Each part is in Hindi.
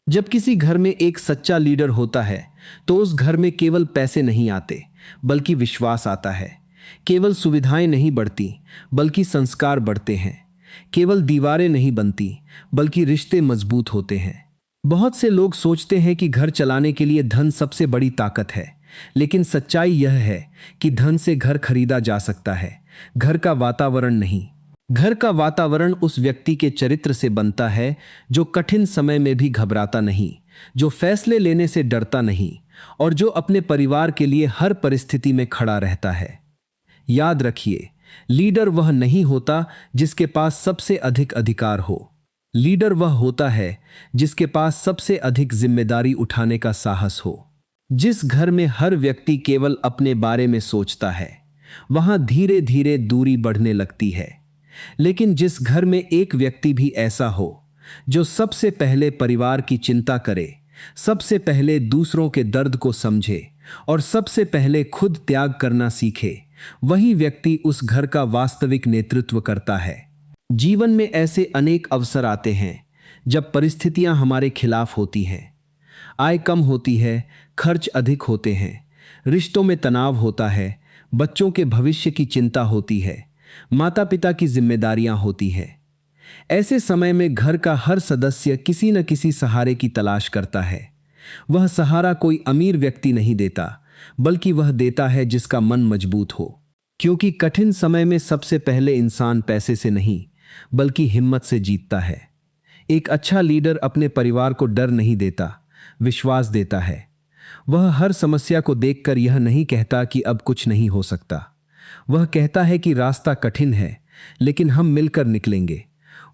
जब किसी घर में एक सच्चा लीडर होता है तो उस घर में केवल पैसे नहीं आते, बल्कि विश्वास आता है। केवल सुविधाएं नहीं बढ़ती, बल्कि संस्कार बढ़ते हैं। केवल दीवारें नहीं बनती, बल्कि रिश्ते मजबूत होते हैं। बहुत से लोग सोचते हैं कि घर चलाने के लिए धन सबसे बड़ी ताकत है, लेकिन सच्चाई यह है कि धन से घर खरीदा जा सकता है, घर का वातावरण नहीं। घर का वातावरण उस व्यक्ति के चरित्र से बनता है जो कठिन समय में भी घबराता नहीं, जो फैसले लेने से डरता नहीं और जो अपने परिवार के लिए हर परिस्थिति में खड़ा रहता है। याद रखिए, लीडर वह नहीं होता जिसके पास सबसे अधिक अधिकार हो। लीडर वह होता है जिसके पास सबसे अधिक जिम्मेदारी उठाने का साहस हो। जिस घर में हर व्यक्ति केवल अपने बारे में सोचता है, वहां धीरे धीरे दूरी बढ़ने लगती है। लेकिन जिस घर में एक व्यक्ति भी ऐसा हो जो सबसे पहले परिवार की चिंता करे, सबसे पहले दूसरों के दर्द को समझे और सबसे पहले खुद त्याग करना सीखे, वही व्यक्ति उस घर का वास्तविक नेतृत्व करता है। जीवन में ऐसे अनेक अवसर आते हैं जब परिस्थितियां हमारे खिलाफ होती हैं। आय कम होती है, खर्च अधिक होते हैं, रिश्तों में तनाव होता है, बच्चों के भविष्य की चिंता होती है, माता पिता की जिम्मेदारियां होती हैं। ऐसे समय में घर का हर सदस्य किसी न किसी सहारे की तलाश करता है। वह सहारा कोई अमीर व्यक्ति नहीं देता, बल्कि वह देता है जिसका मन मजबूत हो। क्योंकि कठिन समय में सबसे पहले इंसान पैसे से नहीं, बल्कि हिम्मत से जीतता है। एक अच्छा लीडर अपने परिवार को डर नहीं देता, विश्वास देता है। वह हर समस्या को देखकर यह नहीं कहता कि अब कुछ नहीं हो सकता। वह कहता है कि रास्ता कठिन है, लेकिन हम मिलकर निकलेंगे।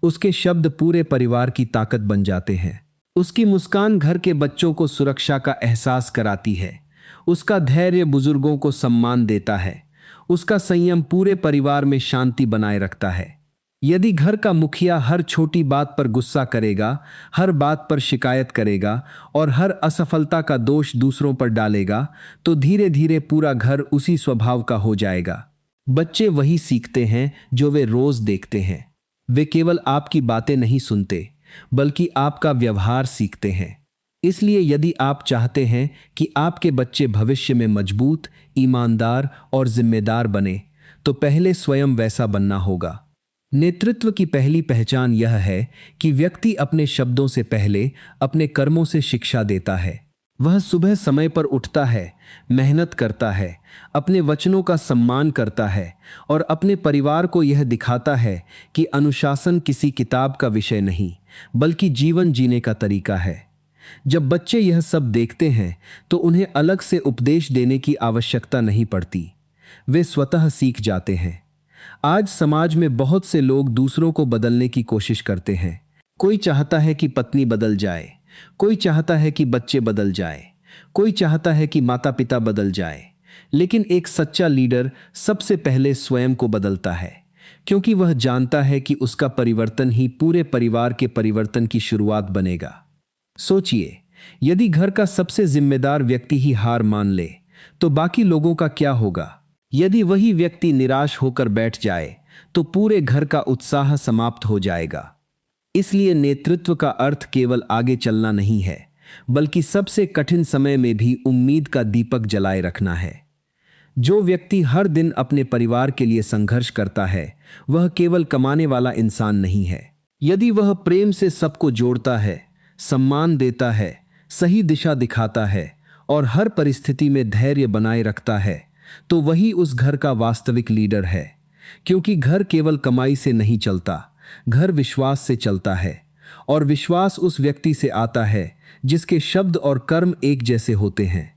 उसके शब्द पूरे परिवार की ताकत बन जाते हैं। उसकी मुस्कान घर के बच्चों को सुरक्षा का एहसास कराती है। उसका धैर्य बुजुर्गों को सम्मान देता है। उसका संयम पूरे परिवार में शांति बनाए रखता है। यदि घर का मुखिया हर छोटी बात पर गुस्सा करेगा, हर बात पर शिकायत करेगा और हर असफलता का दोष दूसरों पर डालेगा, तो धीरे धीरे पूरा घर उसी स्वभाव का हो जाएगा। बच्चे वही सीखते हैं जो वे रोज देखते हैं। वे केवल आपकी बातें नहीं सुनते, बल्कि आपका व्यवहार सीखते हैं। इसलिए यदि आप चाहते हैं कि आपके बच्चे भविष्य में मजबूत, ईमानदार और जिम्मेदार बने, तो पहले स्वयं वैसा बनना होगा। नेतृत्व की पहली पहचान यह है कि व्यक्ति अपने शब्दों से पहले अपने कर्मों से शिक्षा देता है। वह सुबह समय पर उठता है, मेहनत करता है, अपने वचनों का सम्मान करता है और अपने परिवार को यह दिखाता है कि अनुशासन किसी किताब का विषय नहीं, बल्कि जीवन जीने का तरीका है। जब बच्चे यह सब देखते हैं तो उन्हें अलग से उपदेश देने की आवश्यकता नहीं पड़ती। वे स्वतः सीख जाते हैं। आज समाज में बहुत से लोग दूसरों को बदलने की कोशिश करते हैं। कोई चाहता है कि पत्नी बदल जाए, कोई चाहता है कि बच्चे बदल जाए, कोई चाहता है कि माता पिता बदल जाए। लेकिन एक सच्चा लीडर सबसे पहले स्वयं को बदलता है, क्योंकि वह जानता है कि उसका परिवर्तन ही पूरे परिवार के परिवर्तन की शुरुआत बनेगा। सोचिए, यदि घर का सबसे जिम्मेदार व्यक्ति ही हार मान ले, तो बाकी लोगों का क्या होगा? यदि वही व्यक्ति निराश होकर बैठ जाए, तो पूरे घर का उत्साह समाप्त हो जाएगा। इसलिए नेतृत्व का अर्थ केवल आगे चलना नहीं है, बल्कि सबसे कठिन समय में भी उम्मीद का दीपक जलाए रखना है। जो व्यक्ति हर दिन अपने परिवार के लिए संघर्ष करता है, वह केवल कमाने वाला इंसान नहीं है। यदि वह प्रेम से सबको जोड़ता है, सम्मान देता है, सही दिशा दिखाता है और हर परिस्थिति में धैर्य बनाए रखता है, तो वही उस घर का वास्तविक लीडर है। क्योंकि घर केवल कमाई से नहीं चलता, घर विश्वास से चलता है। और विश्वास उस व्यक्ति से आता है जिसके शब्द और कर्म एक जैसे होते हैं।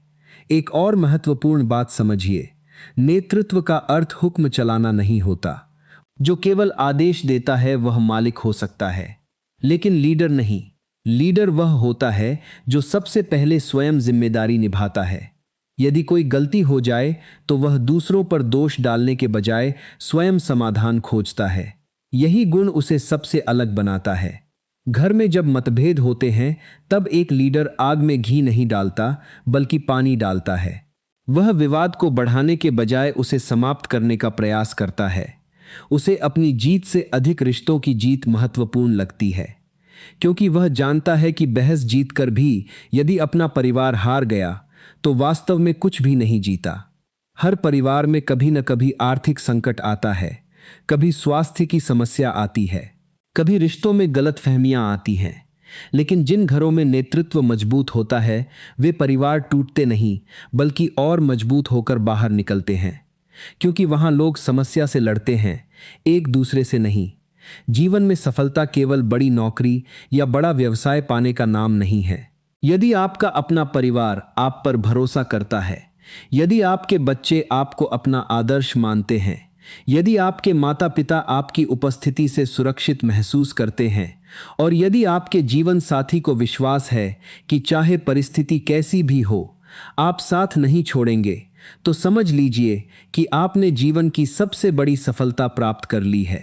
एक और महत्वपूर्ण बात समझिए, नेतृत्व का अर्थ हुक्म चलाना नहीं होता। जो केवल आदेश देता है वह मालिक हो सकता है, लेकिन लीडर नहीं। लीडर वह होता है जो सबसे पहले स्वयं जिम्मेदारी निभाता है। यदि कोई गलती हो जाए तो वह दूसरों पर दोष डालने के बजाय स्वयं समाधान खोजता है। यही गुण उसे सबसे अलग बनाता है। घर में जब मतभेद होते हैं, तब एक लीडर आग में घी नहीं डालता, बल्कि पानी डालता है। वह विवाद को बढ़ाने के बजाय उसे समाप्त करने का प्रयास करता है। उसे अपनी जीत से अधिक रिश्तों की जीत महत्वपूर्ण लगती है। क्योंकि वह जानता है कि बहस जीतकर भी यदि अपना परिवार हार गया तो वास्तव में कुछ भी नहीं जीता। हर परिवार में कभी न कभी आर्थिक संकट आता है, कभी स्वास्थ्य की समस्या आती है, कभी रिश्तों में गलतफहमियां आती हैं। लेकिन जिन घरों में नेतृत्व मजबूत होता है वे परिवार टूटते नहीं बल्कि और मजबूत होकर बाहर निकलते हैं, क्योंकि वहां लोग समस्या से लड़ते हैं, एक दूसरे से नहीं। जीवन में सफलता केवल बड़ी नौकरी या बड़ा व्यवसाय पाने का नाम नहीं है। यदि आपका अपना परिवार आप पर भरोसा करता है, यदि आपके बच्चे आपको अपना आदर्श मानते हैं, यदि आपके माता पिता आपकी उपस्थिति से सुरक्षित महसूस करते हैं और यदि आपके जीवन साथी को विश्वास है कि चाहे परिस्थिति कैसी भी हो आप साथ नहीं छोड़ेंगे, तो समझ लीजिए कि आपने जीवन की सबसे बड़ी सफलता प्राप्त कर ली है।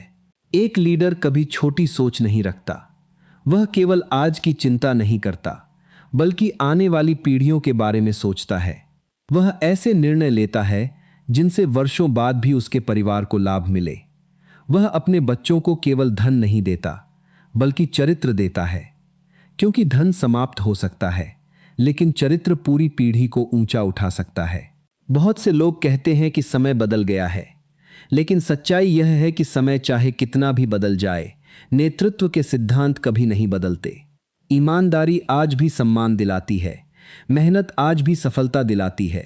एक लीडर कभी छोटी सोच नहीं रखता। वह केवल आज की चिंता नहीं करता बल्कि आने वाली पीढ़ियों के बारे में सोचता है। वह ऐसे निर्णय लेता है जिनसे वर्षों बाद भी उसके परिवार को लाभ मिले। वह अपने बच्चों को केवल धन नहीं देता बल्कि चरित्र देता है, क्योंकि धन समाप्त हो सकता है लेकिन चरित्र पूरी पीढ़ी को ऊंचा उठा सकता है। बहुत से लोग कहते हैं कि समय बदल गया है, लेकिन सच्चाई यह है कि समय चाहे कितना भी बदल जाए, नेतृत्व के सिद्धांत कभी नहीं बदलते। ईमानदारी आज भी सम्मान दिलाती है, मेहनत आज भी सफलता दिलाती है,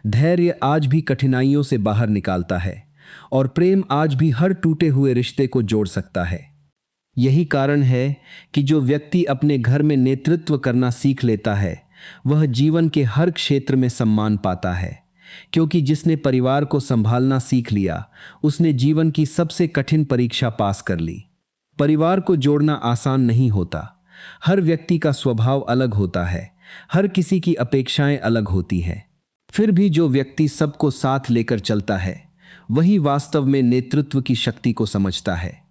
धैर्य आज भी कठिनाइयों से बाहर निकालता है और प्रेम आज भी हर टूटे हुए रिश्ते को जोड़ सकता है। यही कारण है कि जो व्यक्ति अपने घर में नेतृत्व करना सीख लेता है वह जीवन के हर क्षेत्र में सम्मान पाता है, क्योंकि जिसने परिवार को संभालना सीख लिया उसने जीवन की सबसे कठिन परीक्षा पास कर ली। परिवार को जोड़ना आसान नहीं होता। हर व्यक्ति का स्वभाव अलग होता है, हर किसी की अपेक्षाएं अलग होती हैं। फिर भी जो व्यक्ति सबको साथ लेकर चलता है वही वास्तव में नेतृत्व की शक्ति को समझता है।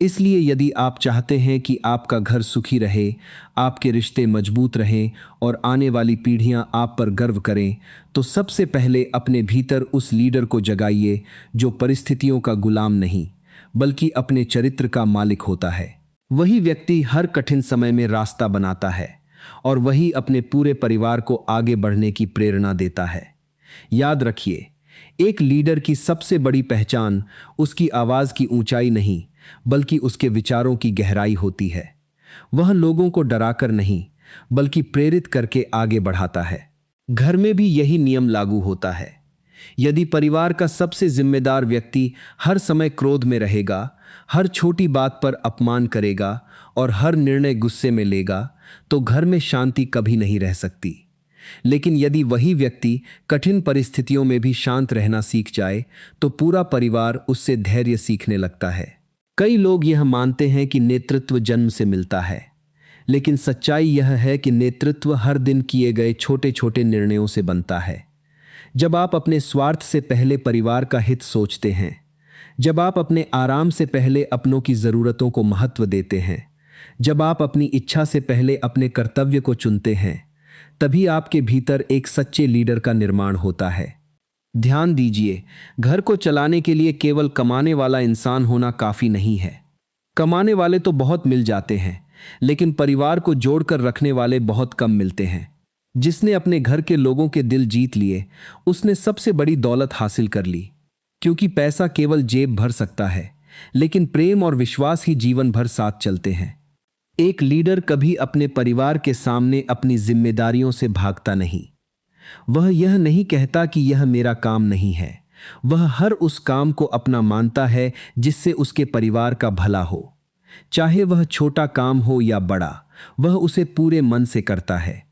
इसलिए यदि आप चाहते हैं कि आपका घर सुखी रहे, आपके रिश्ते मजबूत रहें और आने वाली पीढ़ियां आप पर गर्व करें, तो सबसे पहले अपने भीतर उस लीडर को जगाइए जो परिस्थितियों का गुलाम नहीं बल्कि अपने चरित्र का मालिक होता है। वही व्यक्ति हर कठिन समय में रास्ता बनाता है और वही अपने पूरे परिवार को आगे बढ़ने की प्रेरणा देता है। याद रखिए, एक लीडर की सबसे बड़ी पहचान उसकी आवाज की ऊंचाई नहीं बल्कि उसके विचारों की गहराई होती है। वह लोगों को डराकर नहीं बल्कि प्रेरित करके आगे बढ़ाता है। घर में भी यही नियम लागू होता है। यदि परिवार का सबसे जिम्मेदार व्यक्ति हर समय क्रोध में रहेगा, हर छोटी बात पर अपमान करेगा और हर निर्णय गुस्से में लेगा, तो घर में शांति कभी नहीं रह सकती। लेकिन यदि वही व्यक्ति कठिन परिस्थितियों में भी शांत रहना सीख जाए, तो पूरा परिवार उससे धैर्य सीखने लगता है। कई लोग यह मानते हैं कि नेतृत्व जन्म से मिलता है, लेकिन सच्चाई यह है कि नेतृत्व हर दिन किए गए छोटे छोटे निर्णयों से बनता है। जब आप अपने स्वार्थ से पहले परिवार का हित सोचते हैं, जब आप अपने आराम से पहले अपनों की ज़रूरतों को महत्व देते हैं, जब आप अपनी इच्छा से पहले अपने कर्तव्य को चुनते हैं, तभी आपके भीतर एक सच्चे लीडर का निर्माण होता है। ध्यान दीजिए, घर को चलाने के लिए केवल कमाने वाला इंसान होना काफी नहीं है। कमाने वाले तो बहुत मिल जाते हैं, लेकिन परिवार को जोड़कर रखने वाले बहुत कम मिलते हैं। जिसने अपने घर के लोगों के दिल जीत लिए, उसने सबसे बड़ी दौलत हासिल कर ली, क्योंकि पैसा केवल जेब भर सकता है, लेकिन प्रेम और विश्वास ही जीवन भर साथ चलते हैं। एक लीडर कभी अपने परिवार के सामने अपनी जिम्मेदारियों से भागता नहीं। वह यह नहीं कहता कि यह मेरा काम नहीं है। वह हर उस काम को अपना मानता है जिससे उसके परिवार का भला हो। चाहे वह छोटा काम हो या बड़ा, वह उसे पूरे मन से करता है,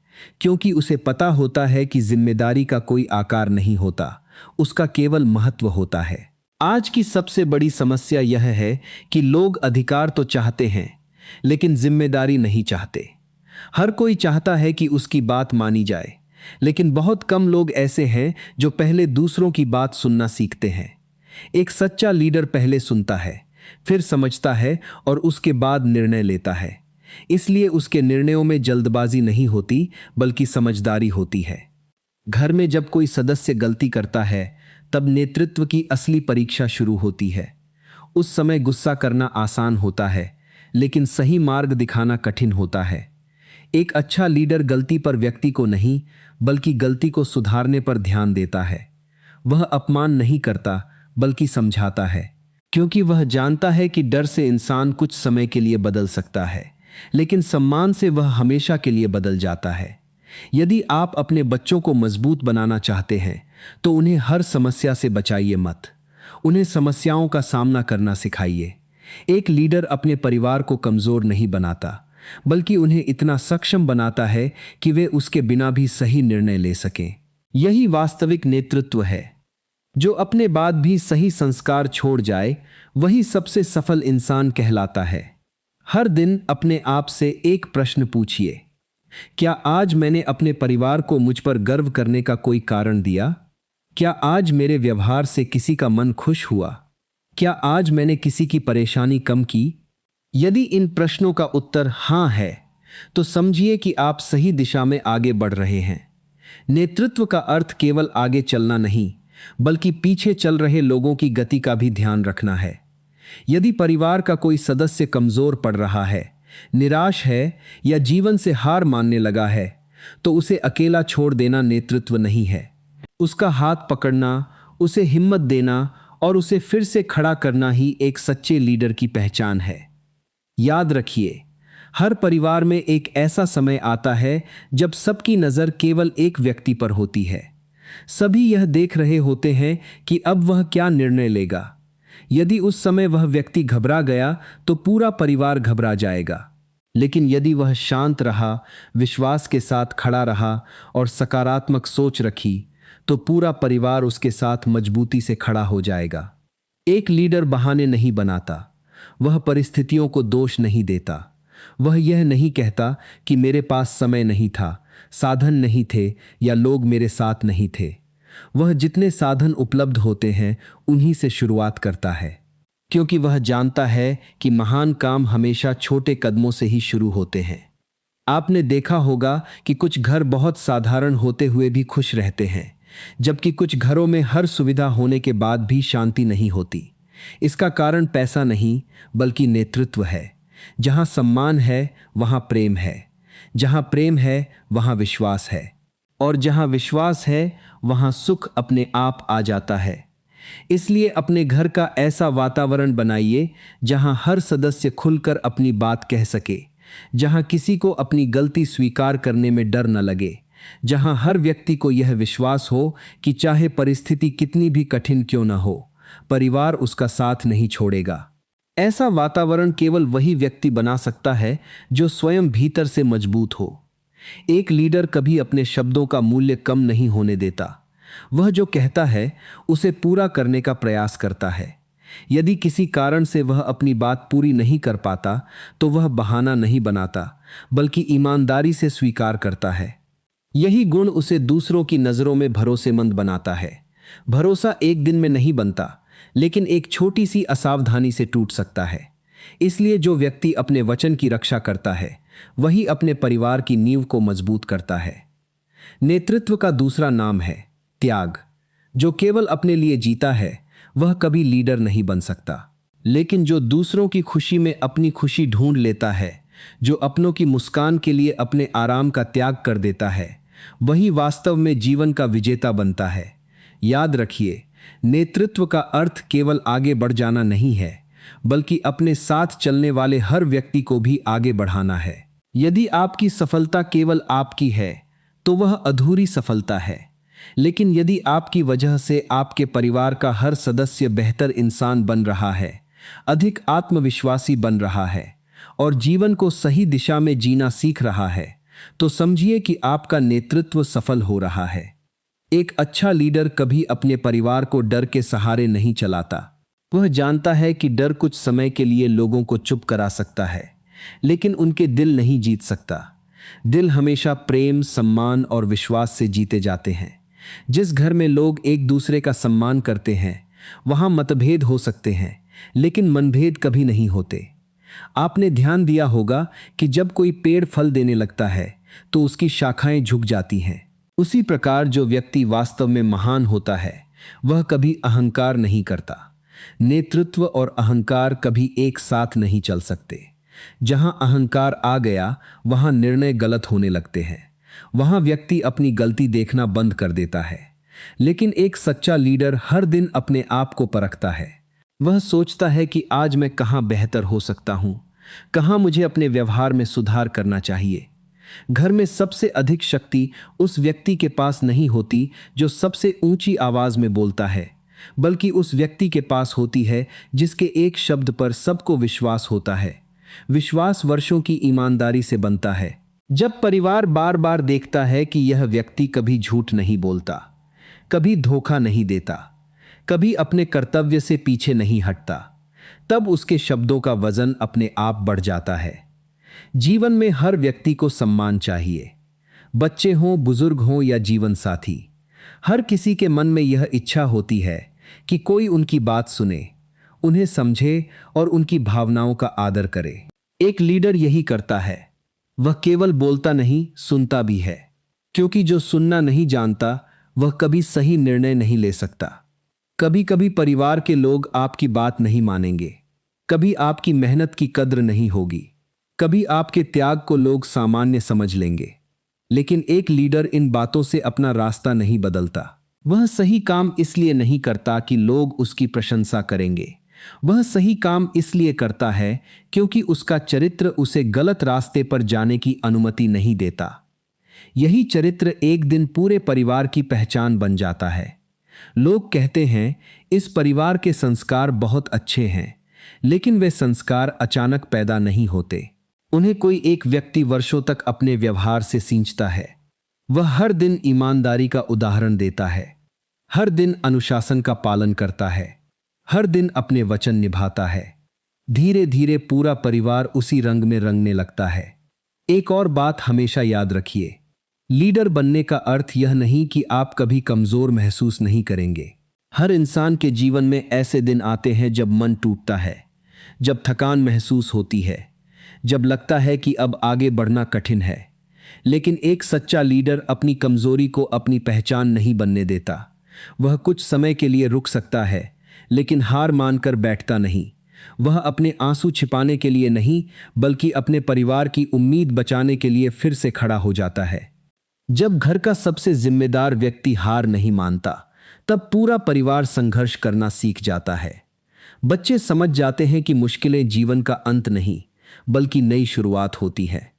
क्योंकि उसे पता होता है कि जिम्मेदारी का कोई आकार नहीं होता, उसका केवल महत्व होता है। आज की सबसे बड़ी समस्या यह है कि लोग अधिकार तो चाहते हैं, लेकिन जिम्मेदारी नहीं चाहते। हर कोई चाहता है कि उसकी बात मानी जाए, लेकिन बहुत कम लोग ऐसे हैं जो पहले दूसरों की बात सुनना सीखते हैं। एक सच्चा लीडर पहले सुनता है, फिर समझता है और उसके बाद निर्णय लेता है। इसलिए उसके निर्णयों में जल्दबाजी नहीं होती, बल्कि समझदारी होती है। घर में जब कोई सदस्य गलती करता है, तब नेतृत्व की असली परीक्षा शुरू होती है। उस समय गुस्सा करना आसान होता है, लेकिन सही मार्ग दिखाना कठिन होता है। एक अच्छा लीडर गलती पर व्यक्ति को नहीं, बल्कि गलती को सुधारने पर ध्यान देता है। वह अपमान नहीं करता, बल्कि समझाता है, क्योंकि वह जानता है कि डर से इंसान कुछ समय के लिए बदल सकता है, लेकिन सम्मान से वह हमेशा के लिए बदल जाता है। यदि आप अपने बच्चों को मजबूत बनाना चाहते हैं, तो उन्हें हर समस्या से बचाइए मत। उन्हें समस्याओं का सामना करना सिखाइए। एक लीडर अपने परिवार को कमजोर नहीं बनाता, बल्कि उन्हें इतना सक्षम बनाता है कि वे उसके बिना भी सही निर्णय ले सकें। यही वास्तविक नेतृत्व है। जो अपने बाद भी सही संस्कार छोड़ जाए, वही सबसे सफल इंसान कहलाता है। हर दिन अपने आप से एक प्रश्न पूछिए, क्या आज मैंने अपने परिवार को मुझ पर गर्व करने का कोई कारण दिया? क्या आज मेरे व्यवहार से किसी का मन खुश हुआ? क्या आज मैंने किसी की परेशानी कम की? यदि इन प्रश्नों का उत्तर हां है, तो समझिए कि आप सही दिशा में आगे बढ़ रहे हैं। नेतृत्व का अर्थ केवल आगे चलना नहीं, बल्कि पीछे चल रहे लोगों की गति का भी ध्यान रखना है। यदि परिवार का कोई सदस्य कमजोर पड़ रहा है, निराश है या जीवन से हार मानने लगा है, तो उसे अकेला छोड़ देना नेतृत्व नहीं है। उसका हाथ पकड़ना, उसे हिम्मत देना और उसे फिर से खड़ा करना ही एक सच्चे लीडर की पहचान है। याद रखिए, हर परिवार में एक ऐसा समय आता है जब सबकी नजर केवल एक व्यक्ति पर होती है। सभी यह देख रहे होते हैं कि अब वह क्या निर्णय लेगा। यदि उस समय वह व्यक्ति घबरा गया, तो पूरा परिवार घबरा जाएगा। लेकिन यदि वह शांत रहा, विश्वास के साथ खड़ा रहा और सकारात्मक सोच रखी, तो पूरा परिवार उसके साथ मजबूती से खड़ा हो जाएगा। एक लीडर बहाने नहीं बनाता। वह परिस्थितियों को दोष नहीं देता। वह यह नहीं कहता कि मेरे पास समय नहीं था, साधन नहीं थे या लोग मेरे साथ नहीं थे। वह जितने साधन उपलब्ध होते हैं, उन्हीं से शुरुआत करता है, क्योंकि वह जानता है कि महान काम हमेशा छोटे कदमों से ही शुरू होते हैं। आपने देखा होगा कि कुछ घर बहुत साधारण होते हुए भी खुश रहते हैं, जबकि कुछ घरों में हर सुविधा होने के बाद भी शांति नहीं होती। इसका कारण पैसा नहीं, बल्कि नेतृत्व है। जहां सम्मान है, वहां प्रेम है। जहां प्रेम है, वहां विश्वास है। और जहां विश्वास है, वहां सुख अपने आप आ जाता है। इसलिए अपने घर का ऐसा वातावरण बनाइए जहां हर सदस्य खुलकर अपनी बात कह सके, जहां किसी को अपनी गलती स्वीकार करने में डर न लगे, जहां हर व्यक्ति को यह विश्वास हो कि चाहे परिस्थिति कितनी भी कठिन क्यों न हो, परिवार उसका साथ नहीं छोड़ेगा। ऐसा वातावरण केवल वही व्यक्ति बना सकता है जो स्वयं भीतर से मजबूत हो। एक लीडर कभी अपने शब्दों का मूल्य कम नहीं होने देता। वह जो कहता है, उसे पूरा करने का प्रयास करता है। यदि किसी कारण से वह अपनी बात पूरी नहीं कर पाता, तो वह बहाना नहीं बनाता, बल्कि ईमानदारी से स्वीकार करता है। यही गुण उसे दूसरों की नजरों में भरोसेमंद बनाता है। भरोसा एक दिन में नहीं बनता, लेकिन एक छोटी सी असावधानी से टूट सकता है। इसलिए जो व्यक्ति अपने वचन की रक्षा करता है, वही अपने परिवार की नींव को मजबूत करता है। नेतृत्व का दूसरा नाम है त्याग। जो केवल अपने लिए जीता है, वह कभी लीडर नहीं बन सकता। लेकिन जो दूसरों की खुशी में अपनी खुशी ढूंढ लेता है, जो अपनों की मुस्कान के लिए अपने आराम का त्याग कर देता है, वही वास्तव में जीवन का विजेता बनता है। याद रखिए, नेतृत्व का अर्थ केवल आगे बढ़ जाना नहीं है, बल्कि अपने साथ चलने वाले हर व्यक्ति को भी आगे बढ़ाना है। यदि आपकी सफलता केवल आपकी है, तो वह अधूरी सफलता है। लेकिन यदि आपकी वजह से आपके परिवार का हर सदस्य बेहतर इंसान बन रहा है, अधिक आत्मविश्वासी बन रहा है और जीवन को सही दिशा में जीना सीख रहा है, तो समझिए कि आपका नेतृत्व सफल हो रहा है। एक अच्छा लीडर कभी अपने परिवार को डर के सहारे नहीं चलाता। वह जानता है कि डर कुछ समय के लिए लोगों को चुप करा सकता है, लेकिन उनके दिल नहीं जीत सकता। दिल हमेशा प्रेम, सम्मान और विश्वास से जीते जाते हैं। जिस घर में लोग एक दूसरे का सम्मान करते हैं, वहां मतभेद हो सकते हैं, लेकिन मनभेद कभी नहीं होते। आपने ध्यान दिया होगा कि जब कोई पेड़ फल देने लगता है, तो उसकी शाखाएं झुक जाती हैं। उसी प्रकार जो व्यक्ति वास्तव में महान होता है, वह कभी अहंकार नहीं करता। नेतृत्व और अहंकार कभी एक साथ नहीं चल सकते। जहां अहंकार आ गया वहां निर्णय गलत होने लगते हैं। वहां व्यक्ति अपनी गलती देखना बंद कर देता है। लेकिन एक सच्चा लीडर हर दिन अपने आप को परखता है। वह सोचता है कि आज मैं कहां बेहतर हो सकता हूं, कहां मुझे अपने व्यवहार में सुधार करना चाहिए। घर में सबसे अधिक शक्ति उस व्यक्ति के पास नहीं होती जो सबसे ऊंची आवाज में बोलता है, बल्कि उस व्यक्ति के पास होती है जिसके एक शब्द पर सबको विश्वास होता है। विश्वास वर्षों की ईमानदारी से बनता है। जब परिवार बार बार देखता है कि यह व्यक्ति कभी झूठ नहीं बोलता, कभी धोखा नहीं देता, कभी अपने कर्तव्य से पीछे नहीं हटता, तब उसके शब्दों का वजन अपने आप बढ़ जाता है। जीवन में हर व्यक्ति को सम्मान चाहिए, बच्चे हों, बुजुर्ग हों या जीवन साथी। हर किसी के मन में यह इच्छा होती है कि कोई उनकी बात सुने, उन्हें समझे और उनकी भावनाओं का आदर करे। एक लीडर यही करता है। वह केवल बोलता नहीं, सुनता भी है, क्योंकि जो सुनना नहीं जानता वह कभी सही निर्णय नहीं ले सकता। कभी कभी परिवार के लोग आपकी बात नहीं मानेंगे, कभी आपकी मेहनत की कद्र नहीं होगी, कभी आपके त्याग को लोग सामान्य समझ लेंगे। लेकिन एक लीडर इन बातों से अपना रास्ता नहीं बदलता। वह सही काम इसलिए नहीं करता कि लोग उसकी प्रशंसा करेंगे। वह सही काम इसलिए करता है क्योंकि उसका चरित्र उसे गलत रास्ते पर जाने की अनुमति नहीं देता। यही चरित्र एक दिन पूरे परिवार की पहचान बन जाता है। लोग कहते हैं इस परिवार के संस्कार बहुत अच्छे हैं, लेकिन वे संस्कार अचानक पैदा नहीं होते। उन्हें कोई एक व्यक्ति वर्षों तक अपने व्यवहार से सींचता है। वह हर दिन ईमानदारी का उदाहरण देता है, हर दिन अनुशासन का पालन करता है, हर दिन अपने वचन निभाता है। धीरे धीरे पूरा परिवार उसी रंग में रंगने लगता है। एक और बात हमेशा याद रखिए, लीडर बनने का अर्थ यह नहीं कि आप कभी कमजोर महसूस नहीं करेंगे। हर इंसान के जीवन में ऐसे दिन आते हैं जब मन टूटता है, जब थकान महसूस होती है, जब लगता है कि अब आगे बढ़ना कठिन है। लेकिन एक सच्चा लीडर अपनी कमजोरी को अपनी पहचान नहीं बनने देता। वह कुछ समय के लिए रुक सकता है, लेकिन हार मानकर बैठता नहीं। वह अपने आंसू छिपाने के लिए नहीं, बल्कि अपने परिवार की उम्मीद बचाने के लिए फिर से खड़ा हो जाता है। जब घर का सबसे जिम्मेदार व्यक्ति हार नहीं मानता, तब पूरा परिवार संघर्ष करना सीख जाता है। बच्चे समझ जाते हैं कि मुश्किलें जीवन का अंत नहीं, बल्कि नई शुरुआत होती है।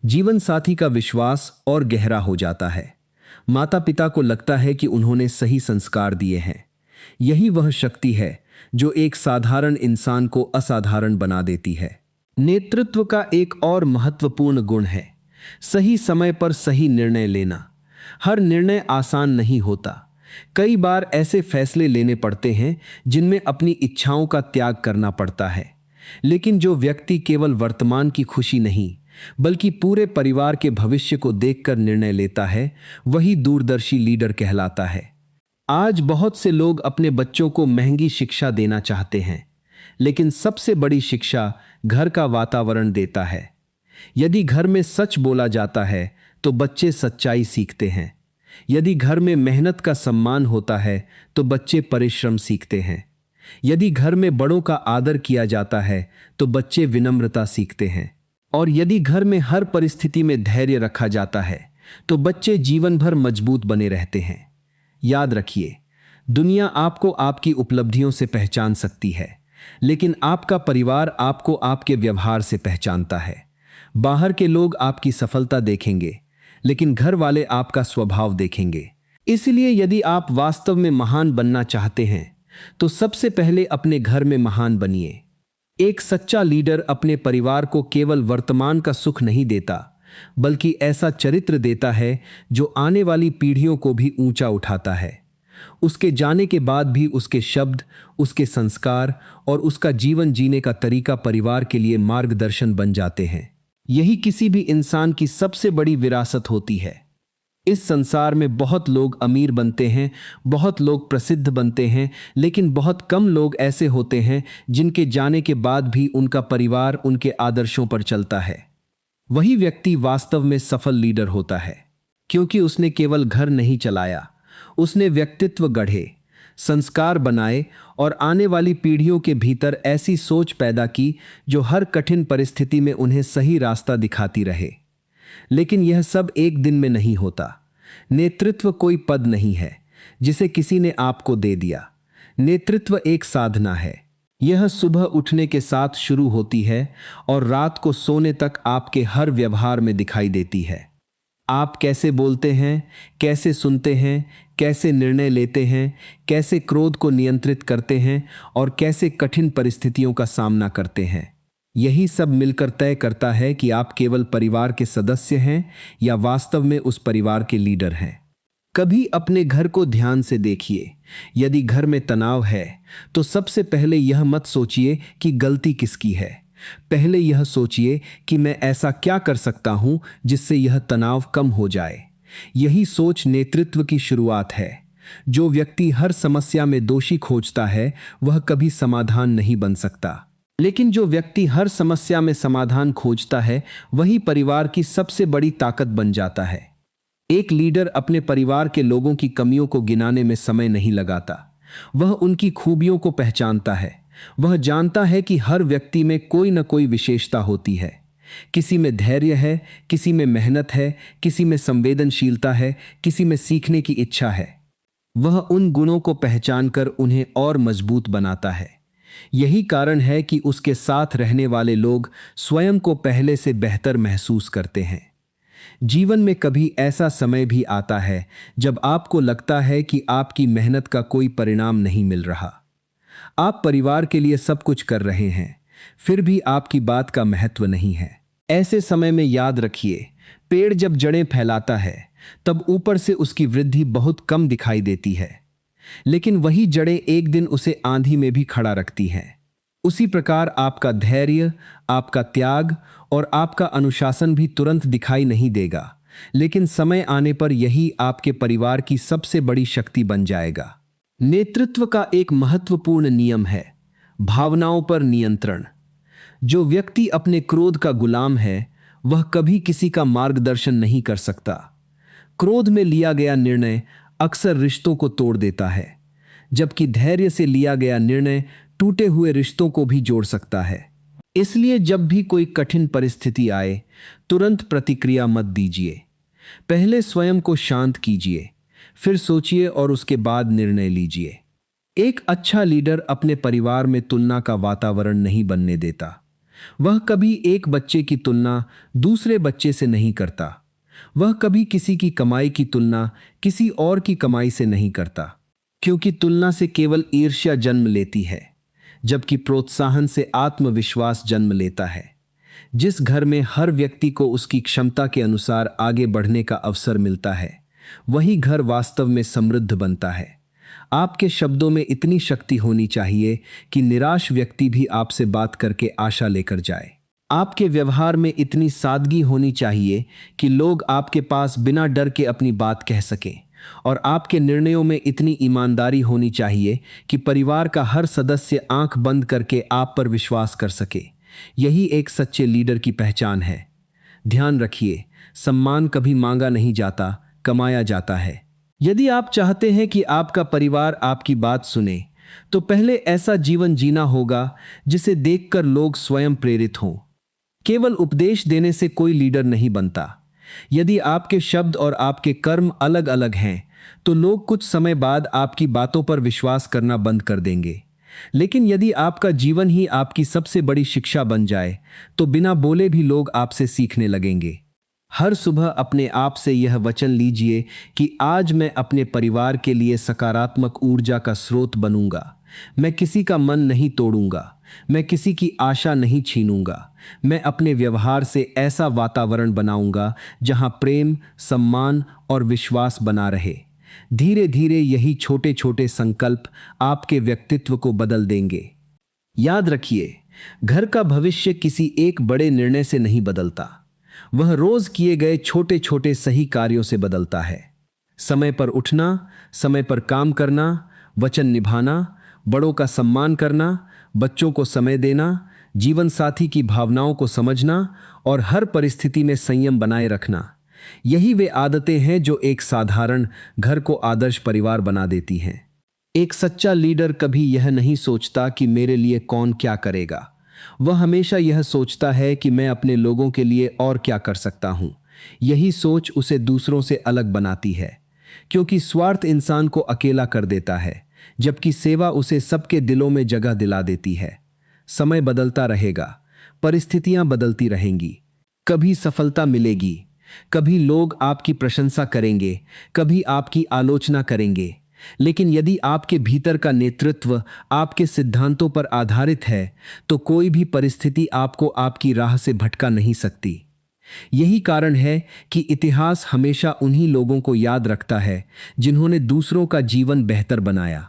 जीवन साथी का विश्वास और गहरा हो जाता है। माता पिता को लगता है कि उन्होंने सही संस्कार दिए हैं। यही वह शक्ति है जो एक साधारण इंसान को असाधारण बना देती है। नेतृत्व का एक और महत्वपूर्ण गुण है सही समय पर सही निर्णय लेना। हर निर्णय आसान नहीं होता। कई बार ऐसे फैसले लेने पड़ते हैं जिनमें अपनी इच्छाओं का त्याग करना पड़ता है। लेकिन जो व्यक्ति केवल वर्तमान की खुशी नहीं, बल्कि पूरे परिवार के भविष्य को देखकर निर्णय लेता है, वही दूरदर्शी लीडर कहलाता है। आज बहुत से लोग अपने बच्चों को महंगी शिक्षा देना चाहते हैं, लेकिन सबसे बड़ी शिक्षा घर का वातावरण देता है। यदि घर में सच बोला जाता है तो बच्चे सच्चाई सीखते हैं। यदि घर में मेहनत का सम्मान होता है तो बच्चे परिश्रम सीखते हैं। यदि घर में बड़ों का आदर किया जाता है तो बच्चे विनम्रता सीखते हैं। और यदि घर में हर परिस्थिति में धैर्य रखा जाता है तो बच्चे जीवन भर मजबूत बने रहते हैं। याद रखिए, दुनिया आपको आपकी उपलब्धियों से पहचान सकती है, लेकिन आपका परिवार आपको आपके व्यवहार से पहचानता है। बाहर के लोग आपकी सफलता देखेंगे, लेकिन घर वाले आपका स्वभाव देखेंगे। इसलिए यदि आप वास्तव में महान बनना चाहते हैं तो सबसे पहले अपने घर में महान बनिए। एक सच्चा लीडर अपने परिवार को केवल वर्तमान का सुख नहीं देता, बल्कि ऐसा चरित्र देता है जो आने वाली पीढ़ियों को भी ऊंचा उठाता है। उसके जाने के बाद भी उसके शब्द, उसके संस्कार और उसका जीवन जीने का तरीका परिवार के लिए मार्गदर्शन बन जाते हैं। यही किसी भी इंसान की सबसे बड़ी विरासत होती है। इस संसार में बहुत लोग अमीर बनते हैं, बहुत लोग प्रसिद्ध बनते हैं, लेकिन बहुत कम लोग ऐसे होते हैं जिनके जाने के बाद भी उनका परिवार उनके आदर्शों पर चलता है। वही व्यक्ति वास्तव में सफल लीडर होता है, क्योंकि उसने केवल घर नहीं चलाया, उसने व्यक्तित्व गढ़े, संस्कार बनाए और आने वाली पीढ़ियों के भीतर ऐसी सोच पैदा की जो हर कठिन परिस्थिति में उन्हें सही रास्ता दिखाती रहे। लेकिन यह सब एक दिन में नहीं होता। नेतृत्व कोई पद नहीं है जिसे किसी ने आपको दे दिया। नेतृत्व एक साधना है। यह सुबह उठने के साथ शुरू होती है और रात को सोने तक आपके हर व्यवहार में दिखाई देती है। आप कैसे बोलते हैं, कैसे सुनते हैं, कैसे निर्णय लेते हैं, कैसे क्रोध को नियंत्रित करते हैं और कैसे कठिन परिस्थितियों का सामना करते हैं। यही सब मिलकर तय करता है कि आप केवल परिवार के सदस्य हैं या वास्तव में उस परिवार के लीडर हैं। कभी अपने घर को ध्यान से देखिए। यदि घर में तनाव है तो सबसे पहले यह मत सोचिए कि गलती किसकी है। पहले यह सोचिए कि मैं ऐसा क्या कर सकता हूं जिससे यह तनाव कम हो जाए। यही सोच नेतृत्व की शुरुआत है। जो व्यक्ति हर समस्या में दोषी खोजता है वह कभी समाधान नहीं बन सकता। लेकिन जो व्यक्ति हर समस्या में समाधान खोजता है वही परिवार की सबसे बड़ी ताकत बन जाता है। एक लीडर अपने परिवार के लोगों की कमियों को गिनाने में समय नहीं लगाता। वह उनकी खूबियों को पहचानता है। वह जानता है कि हर व्यक्ति में कोई न कोई विशेषता होती है। किसी में धैर्य है, किसी में मेहनत है, किसी में संवेदनशीलता है, किसी में सीखने की इच्छा है। वह उन गुणों को पहचानकर उन्हें और मजबूत बनाता है। यही कारण है कि उसके साथ रहने वाले लोग स्वयं को पहले से बेहतर महसूस करते हैं। जीवन में कभी ऐसा समय भी आता है जब आपको लगता है कि आपकी मेहनत का कोई परिणाम नहीं मिल रहा। आप परिवार के लिए सब कुछ कर रहे हैं, फिर भी आपकी बात का महत्व नहीं है। ऐसे समय में याद रखिए, पेड़ जब जड़ें फैलाता है तब ऊपर से उसकी वृद्धि बहुत कम दिखाई देती है, लेकिन वही जड़ें एक दिन उसे आंधी में भी खड़ा रखती हैं। उसी प्रकार आपका धैर्य, आपका त्याग और आपका अनुशासन भी तुरंत दिखाई नहीं देगा, लेकिन समय आने पर यही आपके परिवार की सबसे बड़ी शक्ति बन जाएगा। नेतृत्व का एक महत्वपूर्ण नियम है भावनाओं पर नियंत्रण। जो व्यक्ति अपने क्रोध का गुलाम है वह कभी किसी का मार्गदर्शन नहीं कर सकता। क्रोध में लिया गया निर्णय अक्सर रिश्तों को तोड़ देता है, जबकि धैर्य से लिया गया निर्णय टूटे हुए रिश्तों को भी जोड़ सकता है। इसलिए जब भी कोई कठिन परिस्थिति आए, तुरंत प्रतिक्रिया मत दीजिए। पहले स्वयं को शांत कीजिए, फिर सोचिए और उसके बाद निर्णय लीजिए। एक अच्छा लीडर अपने परिवार में तुलना का वातावरण नहीं बनने देता। वह कभी एक बच्चे की तुलना दूसरे बच्चे से नहीं करता। वह कभी किसी की कमाई की तुलना किसी और की कमाई से नहीं करता, क्योंकि तुलना से केवल ईर्ष्या जन्म लेती है, जबकि प्रोत्साहन से आत्मविश्वास जन्म लेता है। जिस घर में हर व्यक्ति को उसकी क्षमता के अनुसार आगे बढ़ने का अवसर मिलता है, वही घर वास्तव में समृद्ध बनता है। आपके शब्दों में इतनी शक्ति होनी चाहिए कि निराश व्यक्ति भी आपसे बात करके आशा लेकर जाए। आपके व्यवहार में इतनी सादगी होनी चाहिए कि लोग आपके पास बिना डर के अपनी बात कह सकें, और आपके निर्णयों में इतनी ईमानदारी होनी चाहिए कि परिवार का हर सदस्य आंख बंद करके आप पर विश्वास कर सके। यही एक सच्चे लीडर की पहचान है। ध्यान रखिए, सम्मान कभी मांगा नहीं जाता, कमाया जाता है। यदि आप चाहते हैं कि आपका परिवार आपकी बात सुने, तो पहले ऐसा जीवन जीना होगा जिसे देखकर लोग स्वयं प्रेरित हों। केवल उपदेश देने से कोई लीडर नहीं बनता। यदि आपके शब्द और आपके कर्म अलग अलग हैं, तो लोग कुछ समय बाद आपकी बातों पर विश्वास करना बंद कर देंगे। लेकिन यदि आपका जीवन ही आपकी सबसे बड़ी शिक्षा बन जाए, तो बिना बोले भी लोग आपसे सीखने लगेंगे। हर सुबह अपने आप से यह वचन लीजिए कि आज मैं अपने परिवार के लिए सकारात्मक ऊर्जा का स्रोत बनूंगा। मैं किसी का मन नहीं तोड़ूंगा, मैं किसी की आशा नहीं छीनूंगा। मैं अपने व्यवहार से ऐसा वातावरण बनाऊंगा जहां प्रेम, सम्मान और विश्वास बना रहे। धीरे धीरे यही छोटे छोटे संकल्प आपके व्यक्तित्व को बदल देंगे। याद रखिए, घर का भविष्य किसी एक बड़े निर्णय से नहीं बदलता, वह रोज किए गए छोटे छोटे सही कार्यों से बदलता है। समय पर उठना, समय पर काम करना, वचन निभाना, बड़ों का सम्मान करना, बच्चों को समय देना, जीवन साथी की भावनाओं को समझना और हर परिस्थिति में संयम बनाए रखना, यही वे आदतें हैं जो एक साधारण घर को आदर्श परिवार बना देती हैं। एक सच्चा लीडर कभी यह नहीं सोचता कि मेरे लिए कौन क्या करेगा। वह हमेशा यह सोचता है कि मैं अपने लोगों के लिए और क्या कर सकता हूं। यही सोच उसे दूसरों से अलग बनाती है, क्योंकि स्वार्थ इंसान को अकेला कर देता है, जबकि सेवा उसे सबके दिलों में जगह दिला देती है। समय बदलता रहेगा, परिस्थितियां बदलती रहेंगी, कभी सफलता मिलेगी, कभी लोग आपकी प्रशंसा करेंगे, कभी आपकी आलोचना करेंगे। लेकिन यदि आपके भीतर का नेतृत्व आपके सिद्धांतों पर आधारित है, तो कोई भी परिस्थिति आपको आपकी राह से भटका नहीं सकती। यही कारण है कि इतिहास हमेशा उन्हीं लोगों को याद रखता है जिन्होंने दूसरों का जीवन बेहतर बनाया,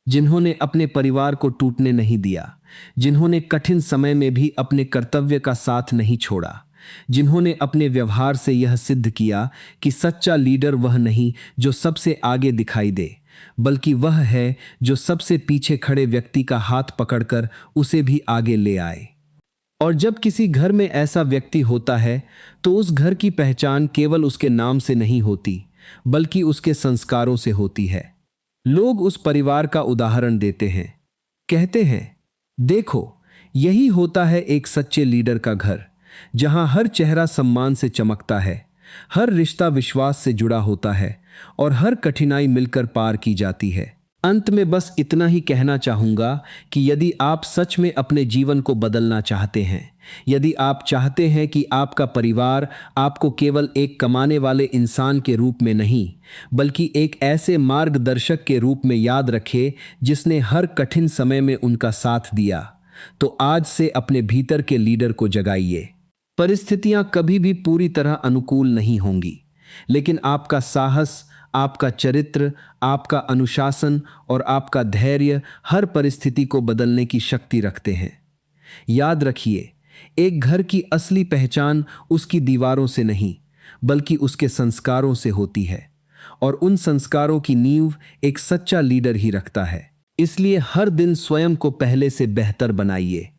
जिन्होंने अपने परिवार को टूटने नहीं दिया, जिन्होंने कठिन समय में भी अपने कर्तव्य का साथ नहीं छोड़ा, जिन्होंने अपने व्यवहार से यह सिद्ध किया कि सच्चा लीडर वह नहीं जो सबसे आगे दिखाई दे, बल्कि वह है जो सबसे पीछे खड़े व्यक्ति का हाथ पकड़कर उसे भी आगे ले आए। और जब किसी घर में ऐसा व्यक्ति होता है, तो उस घर की पहचान केवल उसके नाम से नहीं होती, बल्कि उसके संस्कारों से होती है। लोग उस परिवार का उदाहरण देते हैं, कहते हैं, देखो, यही होता है एक सच्चे लीडर का घर, जहां हर चेहरा सम्मान से चमकता है, हर रिश्ता विश्वास से जुड़ा होता है और हर कठिनाई मिलकर पार की जाती है। अंत में बस इतना ही कहना चाहूंगा कि यदि आप सच में अपने जीवन को बदलना चाहते हैं, यदि आप चाहते हैं कि आपका परिवार आपको केवल एक कमाने वाले इंसान के रूप में नहीं, बल्कि एक ऐसे मार्गदर्शक के रूप में याद रखे जिसने हर कठिन समय में उनका साथ दिया, तो आज से अपने भीतर के लीडर को जगाइए। परिस्थितियां कभी भी पूरी तरह अनुकूल नहीं होंगी, लेकिन आपका साहस, आपका चरित्र, आपका अनुशासन और आपका धैर्य हर परिस्थिति को बदलने की शक्ति रखते हैं। याद रखिए, एक घर की असली पहचान उसकी दीवारों से नहीं, बल्कि उसके संस्कारों से होती है, और उन संस्कारों की नींव एक सच्चा लीडर ही रखता है। इसलिए हर दिन स्वयं को पहले से बेहतर बनाइए,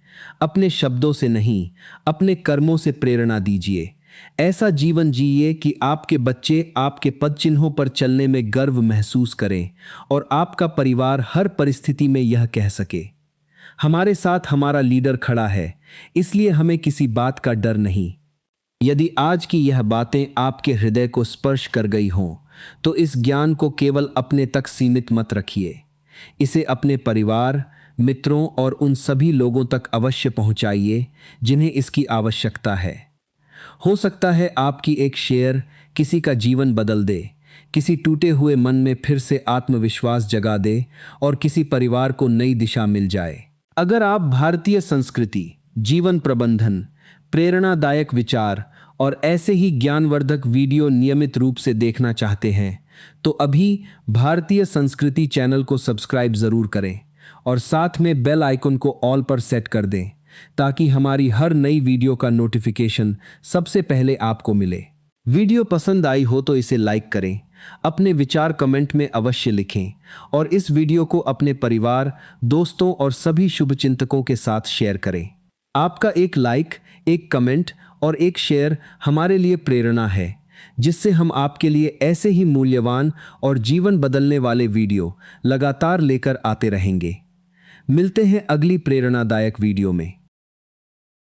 अपने शब्दों से नहीं, अपने कर्मों से प्रेरणा दीजिए। ऐसा जीवन जिए कि आपके बच्चे आपके पद चिन्हों पर चलने में गर्व महसूस करें और आपका परिवार हर परिस्थिति में यह कह सके, हमारे साथ हमारा लीडर खड़ा है, इसलिए हमें किसी बात का डर नहीं। यदि आज की यह बातें आपके हृदय को स्पर्श कर गई हों, तो इस ज्ञान को केवल अपने तक सीमित मत रखिए। इसे अपने परिवार, मित्रों और उन सभी लोगों तक अवश्य पहुंचाइए जिन्हें इसकी आवश्यकता है। हो सकता है आपकी एक शेयर किसी का जीवन बदल दे, किसी टूटे हुए मन में फिर से आत्मविश्वास जगा दे और किसी परिवार को नई दिशा मिल जाए। अगर आप भारतीय संस्कृति, जीवन प्रबंधन, प्रेरणादायक विचार और ऐसे ही ज्ञानवर्धक वीडियो नियमित रूप से देखना चाहते हैं, तो अभी भारतीय संस्कृति चैनल को सब्सक्राइब जरूर करें और साथ में बेल आइकन को ऑल पर सेट कर दें, ताकि हमारी हर नई वीडियो का नोटिफिकेशन सबसे पहले आपको मिले। वीडियो पसंद आई हो तो इसे लाइक करें, अपने विचार कमेंट में अवश्य लिखें और इस वीडियो को अपने परिवार, दोस्तों और सभी शुभचिंतकों के साथ शेयर करें। आपका एक लाइक, एक कमेंट और एक शेयर हमारे लिए प्रेरणा है, जिससे हम आपके लिए ऐसे ही मूल्यवान और जीवन बदलने वाले वीडियो लगातार लेकर आते रहेंगे। मिलते हैं अगली प्रेरणादायक वीडियो में।